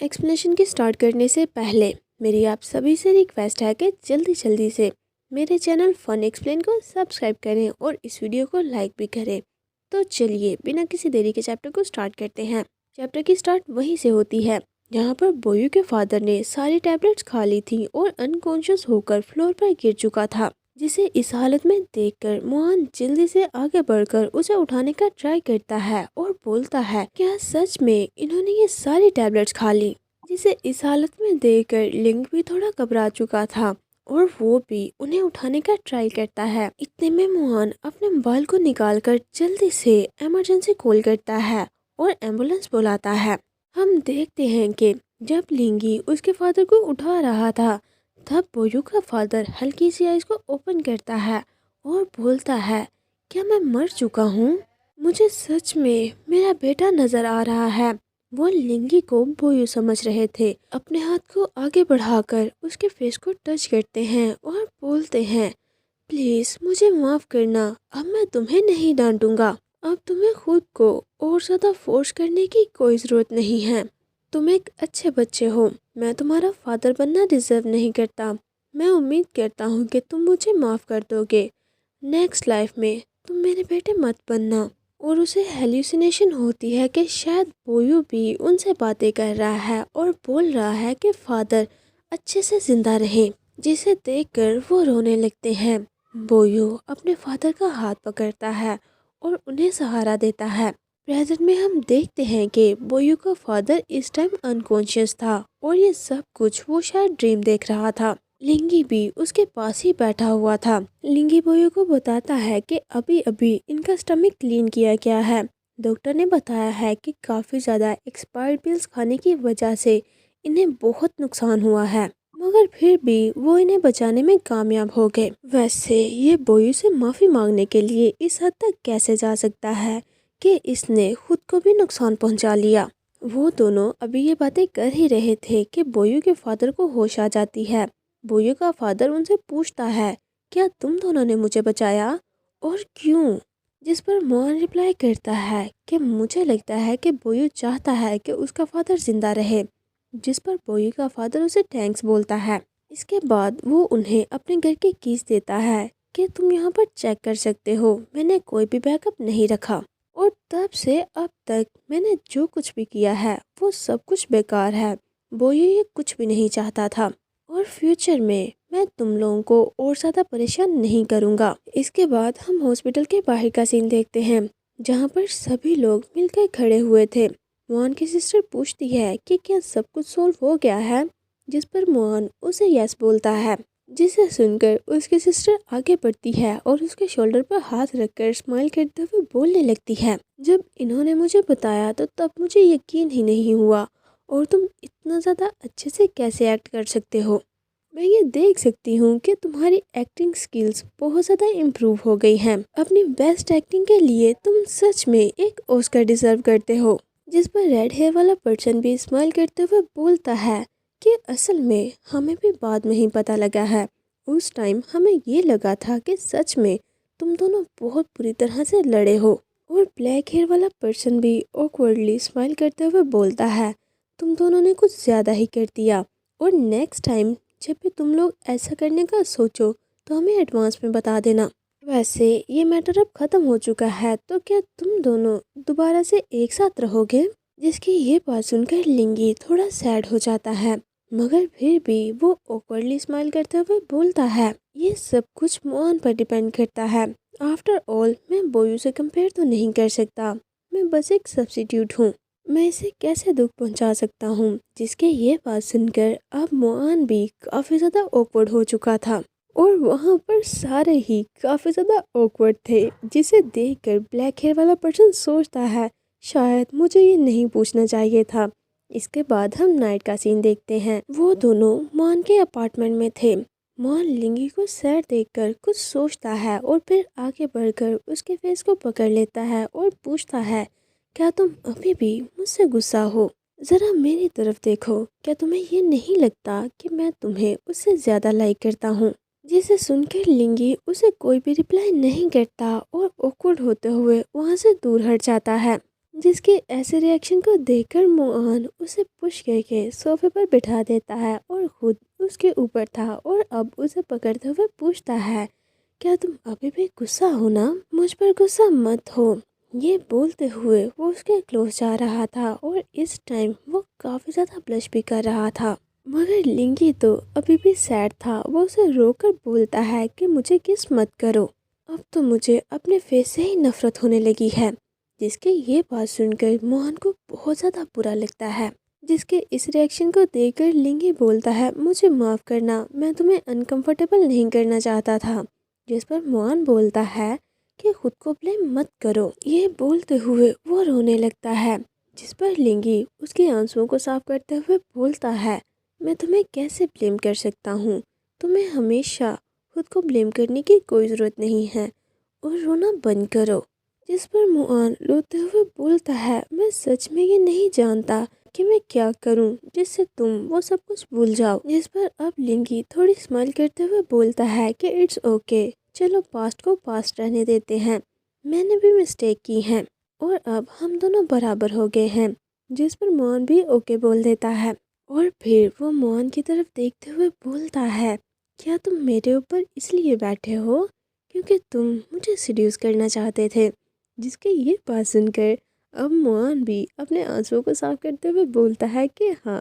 Explanation کی start کرنے سے پہلے میری آپ سبھی سے ریکویسٹ ہے کہ جلدی سے میرے چینل فن ایکسپلین کو سبسکرائب کریں اور اس ویڈیو کو لائک بھی کریں۔ تو چلیے بنا کسی دیری کے چیپٹر کو سٹارٹ کرتے ہیں۔ چیپٹر کی سٹارٹ وہیں سے ہوتی ہے جہاں پر بویو کے فادر نے ساری ٹیبلٹس کھا لی تھی اور انکانشیس ہو کر فلور پر گر چکا تھا، جسے اس حالت میں دیکھ کر موہن جلدی سے آگے بڑھ کر اسے اٹھانے کا ٹرائی کرتا ہے اور بولتا ہے کیا سچ میں انہوں نے یہ ساری ٹیبلٹس کھا لی، جسے اس حالت میں دیکھ کر لنک بھی تھوڑا گھبرا چکا تھا اور وہ بھی انہیں اٹھانے کا ٹرائی کرتا ہے۔ اتنے میں موہن اپنے موبائل کو نکال کر جلدی سے ایمرجنسی کال کرتا ہے اور ایمبولینس بلاتا ہے۔ ہم دیکھتے ہیں کہ جب لنگی اس کے فادر کو اٹھا رہا تھا تب بویو کا فادر ہلکی سی آئیز کو اوپن کرتا ہے اور بولتا ہے کیا میں مر چکا ہوں؟ مجھے سچ میں میرا بیٹا نظر آ رہا ہے۔ وہ لنگی کو بویو سمجھ رہے تھے۔ اپنے ہاتھ کو آگے بڑھا کر اس کے فیس کو ٹچ کرتے ہیں اور بولتے ہیں پلیز مجھے معاف کرنا، اب میں تمہیں نہیں ڈانٹوں گا، اب تمہیں خود کو اور زیادہ فورس کرنے کی کوئی ضرورت نہیں ہے، تم ایک اچھے بچے ہو، میں تمہارا فادر بننا ڈیزرو نہیں کرتا، میں امید کرتا ہوں کہ تم مجھے معاف کر دو گے، نیکسٹ لائف میں تم میرے بیٹے مت بننا۔ اور اسے ہیلوسینیشن ہوتی ہے کہ شاید بویو بھی ان سے باتیں کر رہا ہے اور بول رہا ہے کہ فادر اچھے سے زندہ رہیں، جسے دیکھ کر وہ رونے لگتے ہیں۔ بویو اپنے فادر کا ہاتھ پکڑتا ہے اور انہیں سہارا دیتا ہے۔ پریزنٹ میں ہم دیکھتے ہیں کہ بویو کا فادر اس ٹائم انکانشیس تھا اور یہ سب کچھ وہ شاید ڈریم دیکھ رہا تھا۔ لنگی بھی اس کے پاس ہی بیٹھا ہوا تھا۔ لنگی بویو کو بتاتا ہے کہ ابھی ان کا سٹمک کلین کیا گیا ہے، ڈاکٹر نے بتایا ہے کہ کافی زیادہ ایکسپائرڈ پلز کھانے کی وجہ سے انہیں بہت نقصان ہوا ہے، مگر پھر بھی وہ انہیں بچانے میں کامیاب ہو گئے۔ ویسے یہ بویو سے معافی مانگنے کے لیے اس حد تک کیسے جا سکتا ہے کہ اس نے خود کو بھی نقصان پہنچا لیا؟ وہ دونوں ابھی یہ باتیں کر ہی رہے تھے کہ بویو کے فادر کو ہوش آ جاتی ہے۔ بویو کا فادر ان سے پوچھتا ہے کیا تم دونوں نے مجھے بچایا اور کیوں؟ جس پر موہن ریپلائی کرتا ہے کہ مجھے لگتا ہے کہ بویو چاہتا ہے کہ اس کا فادر زندہ رہے، جس پر بویو کا فادر اسے تھینکس بولتا ہے۔ اس کے بعد وہ انہیں اپنے گھر کے کیز دیتا ہے کہ تم یہاں پر چیک کر سکتے ہو، میں نے کوئی بھی بیک اپ نہیں رکھا اور تب سے اب تک میں نے جو کچھ بھی کیا ہے وہ سب کچھ بیکار ہے، بویو یہ کچھ بھی نہیں چاہتا تھا اور فیوچر میں تم لوگوں کو اور زیادہ پریشان نہیں کروں گا۔ اس کے بعد ہم ہاسپٹل کے باہر کا سین دیکھتے ہیں جہاں پر سبھی لوگ مل کر کھڑے ہوئے تھے۔ موہن کی سسٹر پوچھتی ہے کہ کیا سب کچھ سولو ہو گیا ہے، جس پر موہن اسے یس بولتا ہے، جسے سن کر اس کی سسٹر آگے بڑھتی ہے اور اس کے شولڈر پر ہاتھ رکھ کر اسمائل کرتے ہوئے بولنے لگتی ہے جب انہوں نے مجھے بتایا تو تب مجھے یقین ہی نہیں ہوا، اور تم اتنا زیادہ اچھے سے کیسے ایکٹ کر سکتے ہو؟ میں یہ دیکھ سکتی ہوں کہ تمہاری ایکٹنگ سکلز بہت زیادہ امپروو ہو گئی ہیں، اپنی بیسٹ ایکٹنگ کے لیے تم سچ میں ایک آسکر ڈیزرو کرتے ہو۔ جس پر ریڈ ہیئر والا پرسن بھی اسمائل کرتے ہوئے بولتا ہے کہ اصل میں ہمیں بھی بعد میں ہی پتہ لگا ہے، اس ٹائم ہمیں یہ لگا تھا کہ سچ میں تم دونوں بہت بری طرح سے لڑے ہو۔ اور بلیک ہیئر والا پرسن بھی awkwardly اسمائل کرتے ہوئے بولتا ہے تم دونوں نے کچھ زیادہ ہی کر دیا، اور نیکسٹ ٹائم جب بھی تم لوگ ایسا کرنے کا سوچو تو ہمیں ایڈوانس میں بتا دینا۔ ویسے یہ میٹر اب ختم ہو چکا ہے تو کیا تم دونوں دوبارہ سے ایک ساتھ رہو گے؟ جس کی یہ بات سن کر لنگی تھوڑا سیڈ ہو جاتا ہے، مگر پھر بھی وہ awkwardly اسمائل کرتے ہوئے بولتا ہے یہ سب کچھ موہن پر ڈیپینڈ کرتا ہے، آفٹر آل میں بویو سے کمپیئر تو نہیں کر سکتا، میں بس ایک سبسٹیٹیوٹ ہوں، میں اسے کیسے دکھ پہنچا سکتا ہوں؟ جس کے یہ بات سن کر اب موہن بھی کافی زیادہ awkward ہو چکا تھا اور وہاں پر سارے ہی کافی زیادہ awkward تھے، جسے دیکھ کر بلیک ہیئر والا پرسن سوچتا ہے شاید مجھے یہ نہیں پوچھنا چاہیے تھا۔ اس کے بعد ہم نائٹ کا سین دیکھتے ہیں، وہ دونوں موہن کے اپارٹمنٹ میں تھے۔ موہن لنگی کو سیڈ دیکھ کر کچھ سوچتا ہے اور پھر آگے بڑھ کر اس کے فیس کو پکڑ لیتا ہے اور پوچھتا ہے کیا تم ابھی بھی مجھ سے غصہ ہو؟ ذرا میری طرف دیکھو، کیا تمہیں یہ نہیں لگتا کہ میں تمہیں اس سے زیادہ لائک کرتا ہوں؟ جسے سن کر لنگی اسے کوئی بھی ریپلائی نہیں کرتا اور awkward ہوتے ہوئے وہاں سے دور ہٹ جاتا ہے۔ جس کے ایسے ریئیکشن کو دیکھ کر موآن اسے پش کر کے صوفے پر بٹھا دیتا ہے اور خود اس کے اوپر تھا اور اب اسے پکڑتے ہوئے پوچھتا ہے کیا تم ابھی بھی غصہ ہو نا؟ مجھ پر غصہ مت ہو۔ یہ بولتے ہوئے وہ اس کے کلوز جا رہا تھا اور اس ٹائم وہ کافی زیادہ بلش بھی کر رہا تھا، مگر لنگی تو ابھی بھی سیڈ تھا۔ وہ اسے رو کر بولتا ہے کہ مجھے کس مت کرو، اب تو مجھے اپنے فیس سے ہی نفرت ہونے لگی ہے۔ جس کے یہ بات سن کر موہن کو بہت زیادہ برا لگتا ہے، جس کے اس ریئیکشن کو دیکھ کر لنگی بولتا ہے مجھے معاف کرنا، میں تمہیں انکمفرٹیبل نہیں کرنا چاہتا تھا۔ جس پر موہن بولتا ہے کہ خود کو بلیم مت کرو۔ یہ بولتے ہوئے وہ رونے لگتا ہے، جس پر لنگی اس کے آنسوؤں کو صاف کرتے ہوئے بولتا ہے میں تمہیں کیسے بلیم کر سکتا ہوں، تمہیں ہمیشہ خود کو بلیم کرنے کی کوئی ضرورت نہیں ہے اور رونا بند کرو۔ جس پر موآن روتے ہوئے بولتا ہے میں سچ میں یہ نہیں جانتا کہ میں کیا کروں جس سے تم وہ سب کچھ بھول جاؤ۔ جس پر اب لنگی تھوڑی اسمائل کرتے ہوئے بولتا ہے کہ اٹس اوکے، چلو پاسٹ کو پاسٹ رہنے دیتے ہیں، میں نے بھی مسٹیک کی ہے اور اب ہم دونوں برابر ہو گئے ہیں۔ جس پر موآن بھی اوکے بول دیتا ہے اور پھر وہ موآن کی طرف دیکھتے ہوئے بولتا ہے کیا تم میرے اوپر اس لیے بیٹھے ہو کیونکہ تم مجھے سیڈیوس کرنا چاہتے تھے؟ جس کے یہ بات سن کر اب موآن بھی اپنے آنسوؤں کو صاف کرتے ہوئے بولتا ہے کہ ہاں۔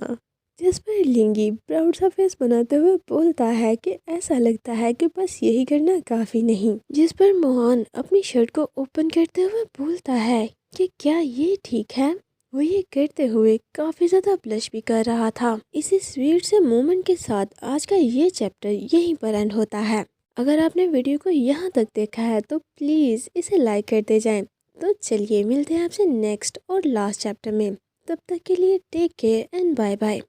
جس پر لنگی پراؤڈ سا فیس بناتے ہوئے بولتا ہے کہ ایسا لگتا ہے کہ بس یہی کرنا کافی نہیں۔ جس پر موآن اپنی شرٹ کو اوپن کرتے ہوئے بولتا ہے کہ کیا یہ ٹھیک ہے؟ وہ یہ کرتے ہوئے کافی زیادہ بلش بھی کر رہا تھا۔ اسی سویٹ سے مومنٹ کے ساتھ آج کا یہ چیپٹر یہیں پر اینڈ ہوتا ہے۔ اگر آپ نے ویڈیو کو یہاں تک دیکھا ہے تو پلیز اسے لائک کرتے جائیں۔ تو چلیے ملتے ہیں آپ سے نیکسٹ اور لاسٹ چیپٹر میں، تب تک کے لیے take care and bye bye.